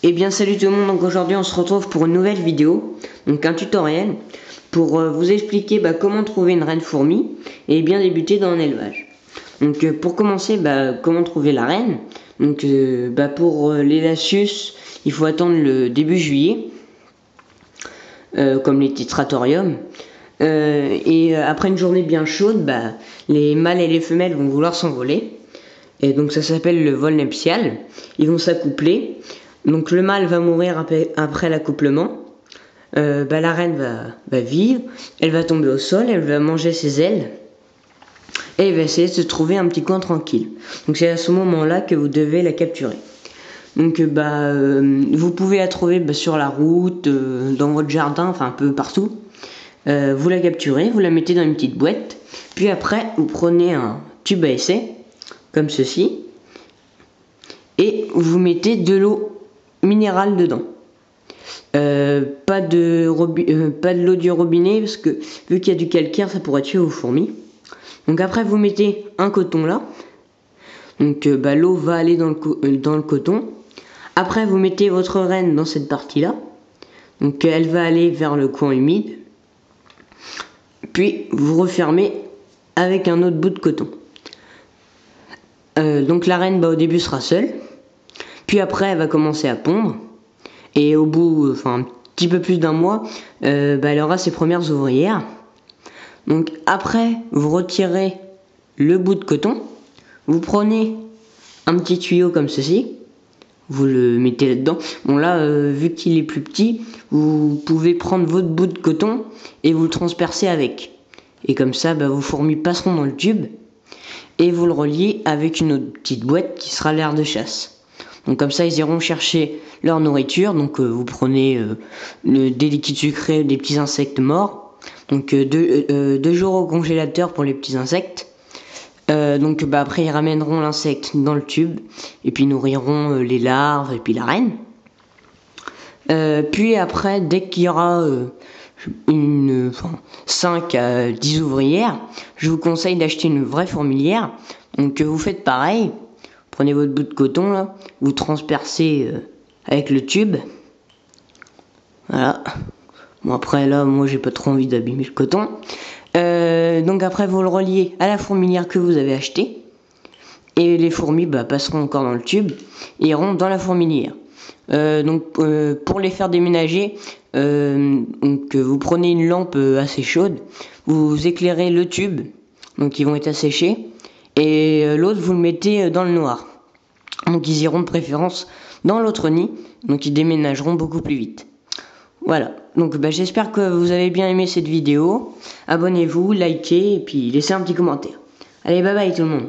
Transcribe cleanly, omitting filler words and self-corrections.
Eh bien salut tout le monde, donc aujourd'hui on se retrouve pour une nouvelle vidéo, donc un tutoriel pour vous expliquer comment trouver une reine fourmi et bien débuter dans l'élevage. Donc pour commencer, comment trouver la reine. Donc pour les Lasius, il faut attendre le début juillet, comme les Tetratorium. Après une journée bien chaude, les mâles et les femelles vont vouloir s'envoler. Et donc ça s'appelle le vol nuptial. Ils vont s'accoupler. Donc le mâle va mourir après l'accouplement. La reine va vivre. Elle va tomber au sol. Elle va manger ses ailes. Et elle va essayer de se trouver un petit coin tranquille. Donc c'est à ce moment-là que vous devez la capturer. Donc vous pouvez la trouver sur la route, dans votre jardin, enfin un peu partout. Vous la capturez, vous la mettez dans une petite boîte. Puis après, vous prenez un tube à essai, comme ceci. Et vous mettez de l'eau minérale dedans. Pas de l'eau du robinet, parce que vu qu'il y a du calcaire, ça pourrait tuer vos fourmis. Donc après, vous mettez un coton là. Donc l'eau va aller dans le coton. Après, vous mettez votre reine dans cette partie-là. Donc elle va aller vers le coin humide. Puis vous refermez avec un autre bout de coton. Donc la reine au début sera seule. Puis après elle va commencer à pondre. Et au bout, un petit peu plus d'un mois, elle aura ses premières ouvrières. Donc après vous retirez le bout de coton. Vous prenez un petit tuyau comme ceci. Vous le mettez là-dedans. Bon là, vu qu'il est plus petit, vous pouvez prendre votre bout de coton et vous le transpercer avec. Et comme ça, vos fourmis passeront dans le tube et vous le reliez avec une autre petite boîte qui sera l'air de chasse. Donc comme ça, ils iront chercher leur nourriture. Donc vous prenez des liquides sucrés, des petits insectes morts. Donc 2 jours au congélateur pour les petits insectes. Après ils ramèneront l'insecte dans le tube et puis nourriront les larves et puis la reine. Puis après, dès qu'il y aura 5 à 10 ouvrières, je vous conseille d'acheter une vraie fourmilière. Donc vous faites pareil, prenez votre bout de coton là, vous transpercez avec le tube. Voilà. Bon après là, moi j'ai pas trop envie d'abîmer le coton. Donc après vous le reliez à la fourmilière que vous avez achetée. Et les fourmis passeront encore dans le tube et iront dans la fourmilière. Pour les faire déménager, vous prenez une lampe assez chaude, vous éclairez le tube, donc ils vont être asséchés, et l'autre vous le mettez dans le noir. Donc ils iront de préférence dans l'autre nid, donc ils déménageront beaucoup plus vite. Voilà, donc j'espère que vous avez bien aimé cette vidéo. Abonnez-vous, likez et puis laissez un petit commentaire. Allez, bye bye tout le monde.